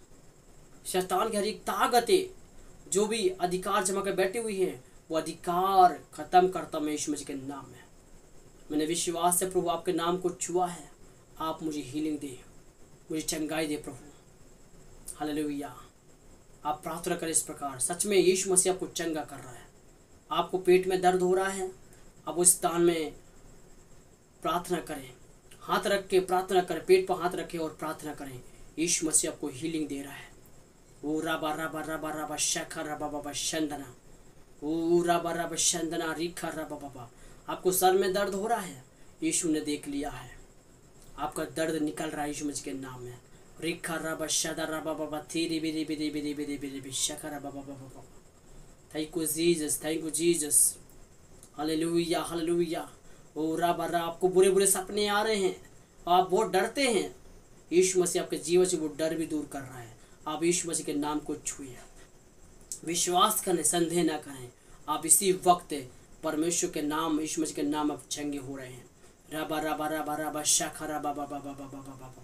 शैतान की हर एक ताकतें जो भी अधिकार जमा कर बैठी हुई हैं, वो अधिकार खत्म करता मैं यीशु मसीह के नाम में। मैंने विश्वास से प्रभु आपके नाम को छुआ है। आप मुझे हीलिंग दे, मुझे चंगाई दे प्रभु। हालेलुया। आप प्रार्थना करें इस प्रकार, सच में यीशु मसीह आपको चंगा कर रहा है। आपको पेट में दर्द हो रहा है, आप उस स्थान में प्रार्थना करें, हाथ रख के प्रार्थना करें, पेट पर हाथ रखें और प्रार्थना करें। यीशु मसीह आपको हीलिंग दे रहा है। ओ राबा राबा राबा राबा शखा राबा बाबा शंदना, ओ राबा राबा शंदना रिखा राबा बाबा। आपको सर में दर्द हो रहा है, यीशु ने देख लिया है, आपका दर्द निकल रहा है यीशु मसीह के नाम में। रिखा राबा शदा राबा बाबा थीरी बिरी बिरी बिरी बिरी बिरी बिरी शखा राबा बाबा बाबा। Thank you Jesus, thank you Jesus, hallelujah hallelujah. ओ राबा रा, आपको बुरे बुरे सपने आ रहे हैं, आप बहुत डरते हैं, यीशु मसीह आपके जीवन से वो डर भी दूर कर रहा है। आप यीशु मसीह के नाम को छुए, विश्वास करें, संदेह ना करें। आप इसी वक्त परमेश्वर के नाम, यीशु मसीह के नाम आप चंगे हो रहे हैं। राबा राबा राबा राबा शाखा राबा बाबा बाबा बाबा बाबा,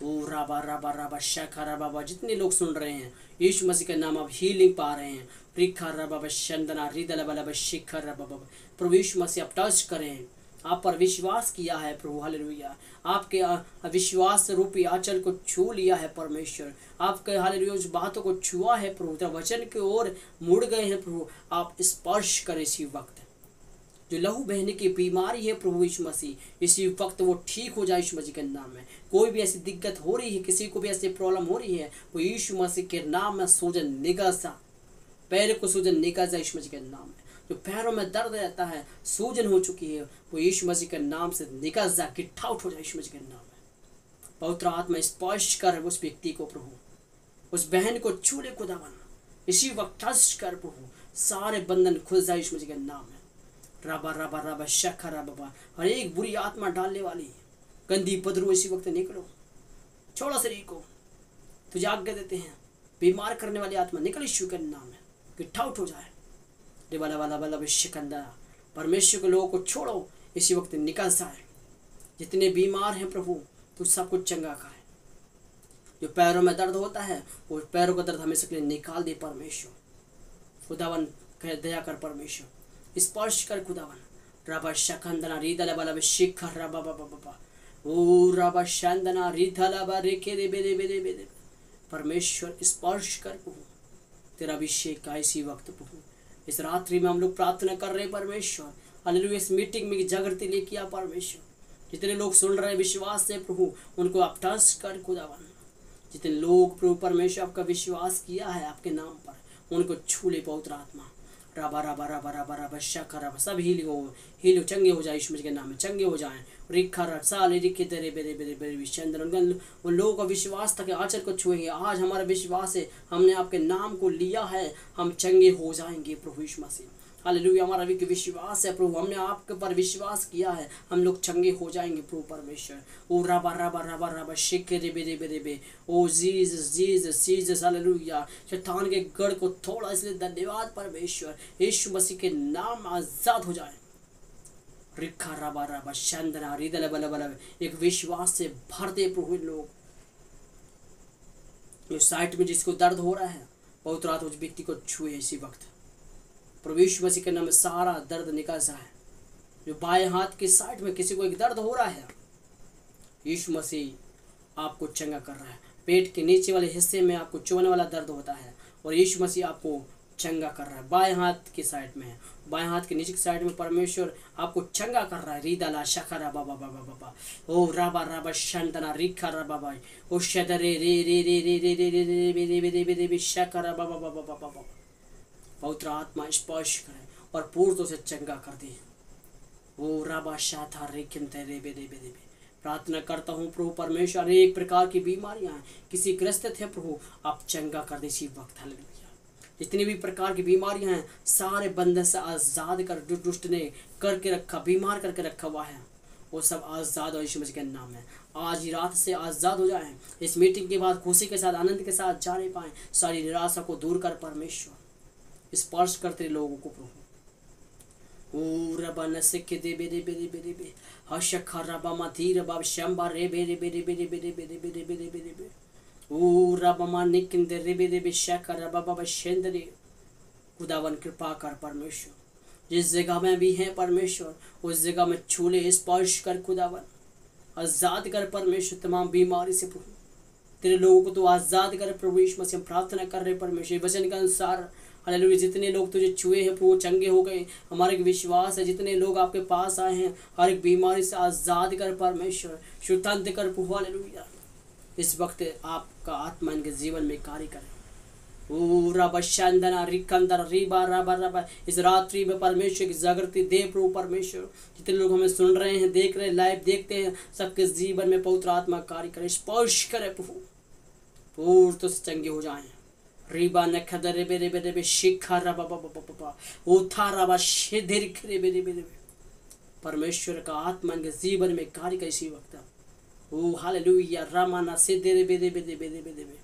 ओ राबा राबा राबा शाखा राबा बाबा। जितने लोग सुन रहे हैं यीशु मसीह के नाम आप हीलिंग पा रहे हैं। रिखा राबा शंदना रिदल बला शिखर राबा बाबा। प्रभु यीशु मसीह आप टच करें, आप पर विश्वास किया है प्रभु, हालेलुया। आपके विश्वास रूपी आंचल को छू लिया है परमेश्वर, आपके हालेलुया उस बातों को छुआ है प्रभु, तेरा वचन की ओर मुड़ गए हैं प्रभु। आप स्पर्श करें इसी वक्त, जो लहू बहने की बीमारी है प्रभु यीशु मसीह, इसी वक्त वो ठीक हो जाए यीशु मसीह के नाम में। कोई भी ऐसी दिक्कत हो रही है, किसी को भी ऐसी प्रॉब्लम हो रही है, वो यीशु मसीह के नाम में सूजन निकल सा, पैर को सूजन निकल जाए यीशु मसीह के नाम में। जो पैरों में दर्द रहता है, सूजन हो चुकी है, वो यीशु मसीह के नाम से निकल जा, गेट आउट हो जाए यीशु मसीह के नाम में। पवित्र आत्मा स्पर्श कर उस व्यक्ति को प्रभु, उस बहन को छू ले खुदावन, इसी वक्त टच कर प्रभु, सारे बंधन खुल जाए यीशु मसीह के नाम में। रबा रबा रबा शखा रबा। हर एक बुरी आत्मा डालने वाली गंदी बदरू इसी वक्त निकलो, छोड़ो शरीर को, तुझे आज्ञा देते हैं। बीमार करने वाली आत्मा निकल यीशु के नाम में, गेट आउट हो जाए। वाला वाला वाला शिकंदा, परमेश्वर के लोगों को छोड़ो, इसी वक्त निकल जाए। जितने बीमार हैं प्रभु, तू सब कुछ चंगा करे। जो पैरों में दर्द होता है, वो पैरों का दर्द हमेशा के लिए निकाल दे परमेश्वर। खुदावन कह दया कर परमेश्वर, स्पर्श कर खुदावन। रबा शकंदना रीदल वाला शिखर रबा बाबा बाबा, ओ रबा शांदना रिधला बा रेखे रे बेरे बेरे बेरे। परमेश्वर स्पर्श कर प्रभु तेरा अभिषेक का इसी वक्त प्रभु। इस रात्रि में हम लोग प्रार्थना कर रहे हैं परमेश्वर, हालेलुया। इस मीटिंग में जागृति लेके आ परमेश्वर। जितने लोग सुन रहे हैं विश्वास से प्रभु उनको आप टच कर खुदावन। जितने लोग प्रभु परमेश्वर आपका विश्वास किया है आपके नाम पर उनको छू ले पवित्र आत्मा। राबा राबा राबा राबा राबा शका राबा सब हील चंगे हो जाए यीशु मसीह के नाम में, चंगे हो जाएं। रिखा साले रिखे तेरे बेरे बेरे बेरे चंद्र उन लोगों का विश्वास था कि आचर को छुएंगे। आज हमारा विश्वास है, हमने आपके नाम को लिया है, हम चंगे हो जाएंगे प्रभु यीशु मसीह। हालेलुया। हमारा भी विश्वास है प्रभु, हमने आपके पर विश्वास किया है, हम लोग चंगे हो जाएंगे प्रभु परमेश्वर। ओ रबा रबा रबा रबा शिके रे बेरे बेरे बे। ओ जीसस जीसस जीसस हालेलुया। शैतान के गढ़ को थोड़ा इसलिए धन्यवाद परमेश्वर। यीशु मसीह के नाम आजाद हो जाए। रिखा रबा रबा शंदना रिदल बल बल। एक विश्वास से भर दे प्रभु लोग। इस साइट में जिसको दर्द हो रहा है बहुत रात उस व्यक्ति को छुए इसी वक्त प्रभु यीशु मसीह के नाम में सारा दर्द निकल जाए। जो बाएं हाथ की साइड में किसी को एक दर्द हो रहा है यीशु मसीह आपको चंगा कर रहा है। पेट के नीचे वाले हिस्से में आपको चुभने वाला दर्द होता है और यीशु मसीह आपको चंगा कर रहा है। बाएं हाथ की साइड में, बाएं हाथ के नीचे की साइड में परमेश्वर आपको चंगा कर रहा है। रीदाला शखरा बाबा बाबा बाबा ओ राबा राबा शंतना रिखा राबा बाई ओ शदरे रे रे रे रे रे रे रे रे रे रे रे रे रे शखरा बाबा बाबा बाबा। पवित्र आत्मा स्पर्श करे और पूर्ण से चंगा कर दे। ओ राबा शाथा रेखिंते रे बे रे बे रे। प्रार्थना करता हूँ प्रभु परमेश्वर, अनेक प्रकार की बीमारियां हैं, किसी ग्रस्त थे प्रभु आप चंगा कर दे इसी वक्त। हालेलुया। जितनी भी प्रकार की बीमारियां हैं सारे बंधन से आज़ाद कर, जो दुष्ट ने करके रखा, बीमार करके रखा हुआ है वो सब आज़ाद हो यीशु मसीह के नाम है। आज ही रात से आज़ाद हो जाएं। इस मीटिंग के बाद खुशी के साथ आनंद के साथ जाने पाएं। सारी निराशा को दूर कर परमेश्वर स्पर्श करते लोगों को प्रभु। ओ रबा नसके दे बेरे बेरे बेरे बे हशखा रबा मधीर बाब शंबा रे बेरे बेरे बेरे बेरे बेरे बेरे बेरे बेरे बे ओ रबा मा निकिन दे रे बेरे बे शखा रबा बाबा शेंदरे। खुदावन कृपा कर परमेश्वर, जिस जगह में भी है परमेश्वर उस जगह में छूले स्पर्श कर खुदावन, आजाद कर परमेश्वर तमाम बीमारी से प्रभु। तेरे लोगों को तो आजाद कर प्रभु यीशु मसीह। हम प्रार्थना कर रहे परमेश्वर वचन के अनुसार। हालेलुया। जितने लोग तुझे छुए हैं प्रभु चंगे हो गए। हमारा एक विश्वास है जितने लोग आपके पास आए हैं हर एक बीमारी से आजाद कर परमेश्वर, स्वतंत्र कर प्रभु। हालेलुया। इस वक्त आपका आत्मा इनके जीवन में कार्य करे। ओ रबा शांदना रिकंदर रिबा रबा रबा। इस रात्रि में परमेश्वर की जागृति दे प्रभु परमेश्वर। जितने लोग हमें सुन रहे हैं, देख रहे हैं, लाइव देखते हैं, सबके जीवन में पवित्र आत्मा कार्य करे, स्पर्श करे प्रभु, पूर्ण तो चंगे हो जाएं। रिबा नखदरे बेरे बेरे बे शिखा रबा बाबा बाबा उठा रबा शिधिर खरे बेरे बेरे। परमेश्वर का आत्मा इनके जीवन में कार्य करे इसी वक्त। ओ हालेलुया। रामाना सिद्धेरे बेरे बेरे बेरे बेरे बे।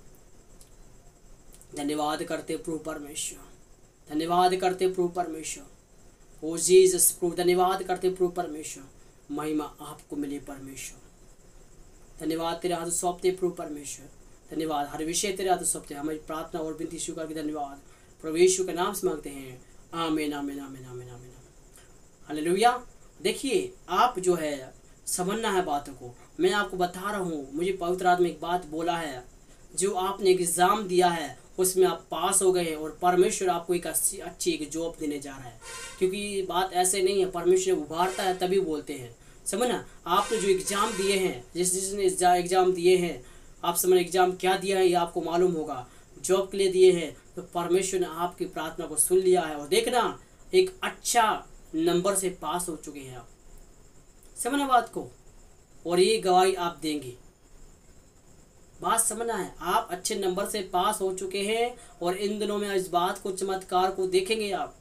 धन्यवाद करते प्रभु परमेश्वर, धन्यवाद करते प्रभु परमेश्वर। ओ जीसस प्रभु धन्यवाद करते प्रभु परमेश्वर। महिमा आपको मिले परमेश्वर। धन्यवाद तेरे हाथ सौंपते प्रभु परमेश्वर। धन्यवाद हर विषय तेरे हाथ सौंपते। हमारी प्रार्थना और विनती स्वीकार की धन्यवाद प्रभु यीशु के नाम से मांगते हैं। आमीन आमीन आमीन आमीन आमीन। हालेलुया। देखिए आप जो है समझना है बातों को। मैं आपको बता रहा हूँ, मुझे पवित्र आत्मा एक बात बोला है, जो आपने एग्ज़ाम दिया है उसमें आप पास हो गए और परमेश्वर आपको एक अच्छी एक जॉब देने जा रहा है। क्योंकि बात ऐसे नहीं है, परमेश्वर उभारता है तभी बोलते हैं, समझना। आपने जो एग्ज़ाम दिए हैं, जिसने एग्ज़ाम दिए हैं, आप समझ एग्ज़ाम क्या दिया है ये आपको मालूम होगा। जॉब के लिए दिए हैं तो परमेश्वर ने आपकी प्रार्थना को सुन लिया है और देखना एक अच्छा नंबर से पास हो चुके हैं आप, समझना बात को। और ये गवाही आप देंगे, बात समझना है। आप अच्छे नंबर से पास हो चुके हैं और इन दिनों में इस बात को, चमत्कार को देखेंगे आप।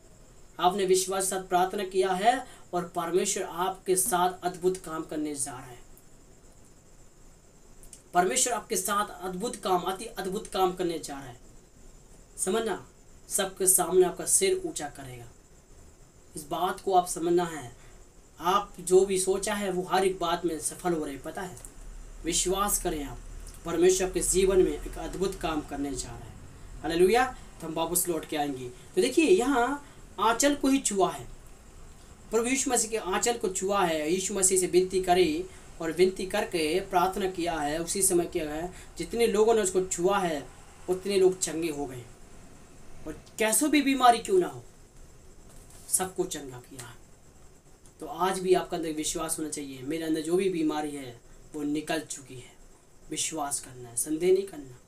आपने विश्वास के साथ प्रार्थना किया है और परमेश्वर आपके साथ अद्भुत काम करने जा रहा है। परमेश्वर आपके साथ अद्भुत काम, अति अद्भुत काम करने जा रहा है, समझना। सबके सामने आपका सिर ऊंचा करेगा। इस बात को आप समझना है। आप जो भी सोचा है वो हर एक बात में सफल हो रहे, पता है। विश्वास करें आप, परमेश्वर आपके जीवन में एक अद्भुत काम करने जा रहा है। हालेलुया। तो हम वापस लौट के आएंगे। तो देखिए यहाँ आंचल को ही छुआ है, प्रभु यीशु मसीह के आंचल को छुआ है। यीशु मसीह से विनती करे और विनती करके प्रार्थना किया है, उसी समय किया है, जितने लोगों ने उसको छुआ है उतने लोग चंगे हो गए। और कैसों भी बीमारी क्यों ना हो, सबको चंगा किया है। तो आज भी आपका अंदर विश्वास होना चाहिए, मेरे अंदर जो भी बीमारी है वो निकल चुकी है। विश्वास करना है, संदेह नहीं करना।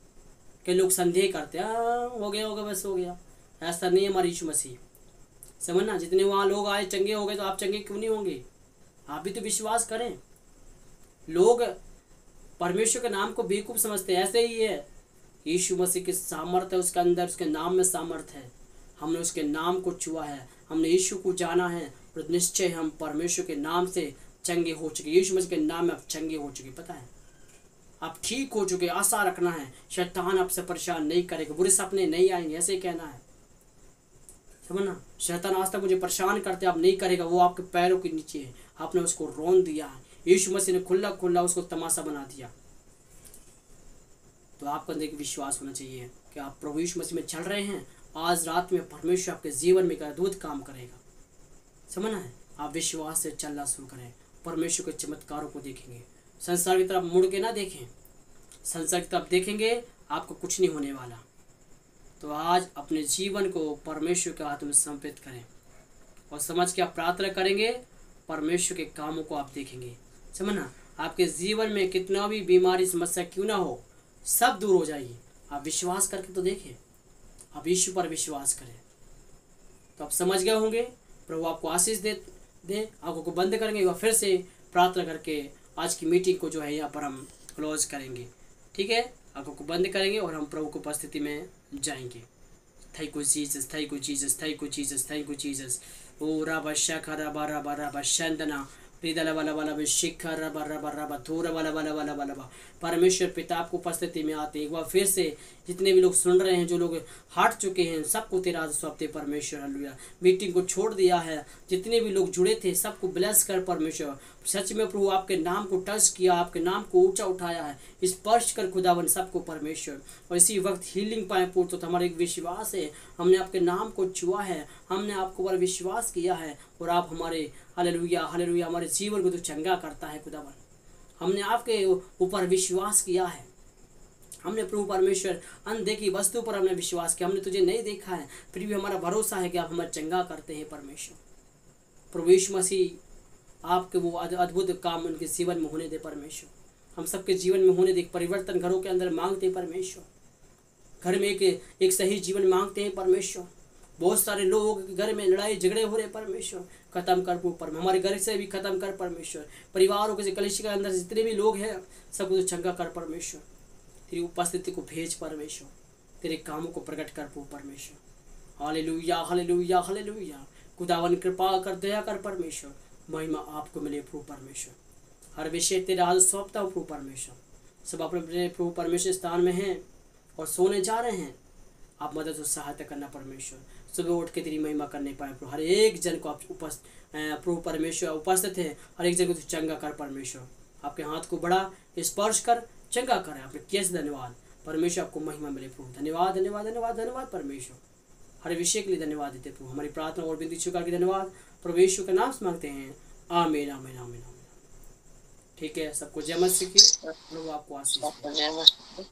कई लोग संदेह करते हैं, हो गया होगा, बस हो गया। ऐसा नहीं है हमारे यीशु मसीह। समझना, जितने वहाँ लोग आए चंगे हो गए तो आप चंगे क्यों नहीं होंगे? आप भी तो विश्वास करें। लोग परमेश्वर के नाम को बेवकूफ़ समझते हैं, ऐसे ही है। यीशु मसीह की सामर्थ्य है उसके अंदर, उसके नाम में सामर्थ्य है। हमने उसके नाम को छुआ है, हमने यीशु को जाना है और निश्चय हम परमेश्वर के नाम से चंगे हो चुके। यीशु मसीह के नाम में आप चंगे हो चुके, पता है, आप ठीक हो चुके। आशा रखना है, शैतान आपसे परेशान नहीं करेगा, बुरे सपने नहीं आएंगे, ऐसे कहना है। समझना, शैतान आज तक मुझे परेशान करते आप नहीं करेगा, वो आपके पैरों के नीचे है। आपने उसको रोन दिया है, यीशु मसीह ने खुला खुला उसको तमाशा बना दिया। तो आपको अंदर एक विश्वास होना चाहिए कि आप प्रभु यीशु मसीह में चल रहे हैं। आज रात में परमेश्वर आपके जीवन में एक अद्भुत काम करेगा। समझना है, आप विश्वास से चलना शुरू करें, परमेश्वर के चमत्कारों को देखेंगे। संसार की तरफ मुड़ के ना देखें, संसार की तरफ देखेंगे आपको कुछ नहीं होने वाला। तो आज अपने जीवन को परमेश्वर के हाथ में समर्पित करें और समझ के आप प्रार्थना करेंगे, परमेश्वर के कामों को आप देखेंगे। समझना, आपके जीवन में कितना भी बीमारी समस्या क्यों ना हो, सब दूर हो जाएगी। आप विश्वास करके तो देखें, आप यीशु पर विश्वास करें तो आप समझ गए होंगे। प्रभु आपको आशीष दे। आंखों को बंद करेंगे और फिर से प्रार्थना करके आज की मीटिंग को जो है यहाँ पर हम क्लोज करेंगे। ठीक है, आंखों को बंद करेंगे और हम प्रभु की उपस्थिति में जाएंगे। Thank you Jesus, thank you Jesus, thank you Jesus, thank you Jesus. ओ रबा शखा रबा रबा रबा शंदना रिदला वाला वाला शिखर रबा रबा रबा थोरा वाला वाला वाला वाला। परमेश्वर पिता आपको उपस्थिति में आते एक बार फिर से जितने भी लोग सुन रहे हैं, जो लोग हट चुके हैं, सबको तेरा सौंपते परमेश्वर। हालेलुया, मीटिंग को छोड़ दिया है, जितने भी लोग जुड़े थे सबको ब्लेस कर परमेश्वर। सच में प्रभु आपके नाम को टच किया, आपके नाम को ऊंचा उठाया है, स्पर्श कर खुदावन सबको परमेश्वर। और इसी वक्त हीलिंग पाए पूर्ण। तो हमारा एक विश्वास है, हमने आपके नाम को छुआ है, हमने आपको पर विश्वास किया है और आप हमारे हालेलुया हालेलुया हमारे जीवन को तो चंगा करता है खुदावन। हमने आपके ऊपर विश्वास किया है, हमने प्रभु परमेश्वर अनदेखी वस्तु पर हमने विश्वास किया। हमने तुझे नहीं देखा है, फिर भी हमारा भरोसा है कि आप हमें चंगा करते हैं परमेश्वर। प्रभु यीशु मसीह आपके वो अद्भुत काम उनके जीवन में होने दे परमेश्वर, हम सबके जीवन में होने दे। परिवर्तन घरों के अंदर मांगते हैं परमेश्वर, घर में एक सही जीवन मांगते हैं परमेश्वर। बहुत सारे लोग घर में लड़ाई झगड़े हो रहे परमेश्वर, खत्म कर पर हमारे घर से भी खत्म कर परमेश्वर। परिवारों के कलीसिया के अंदर जितने भी लोग हैं सबको तो चंगा कर परमेश्वर। तेरी उपस्थिति को भेज परमेश्वर, तेरे कामों को प्रकट कर परमेश्वर। Hallelujah hallelujah hallelujah. खुदावन कृपा कर, दया कर परमेश्वर। महिमा आपको मिले प्रभु परमेश्वर। हर विषय तेरा हाथ सौंपता हूँ प्रभु परमेश्वर। सब अपने प्रभु परमेश्वर स्थान में हैं और सोने जा रहे हैं। आप मदद और सहायता करना परमेश्वर। सुबह उठ के तेरी महिमा करने पाए प्रभु। हर एक जन को आप प्रभु परमेश्वर उपस्थित है, हर एक जन को चंगा कर परमेश्वर। आपके हाथ को बड़ा स्पर्श कर चंगा कर। आपने कैसे धन्यवाद परमेश्वर, आपको महिमा मिले प्रभु। धन्यवाद धन्यवाद धन्यवाद धन्यवाद परमेश्वर। हर विषय के लिए धन्यवाद देते प्रभु। हमारी प्रार्थना और विनती स्वीकार की धन्यवाद प्रभु यीशु के नाम से मांगते हैं, आमीन आमीन आमीन आमीन। ठीक है, सबको जय मसीह की। प्रभु आपको आशीष दे। जय मसीह।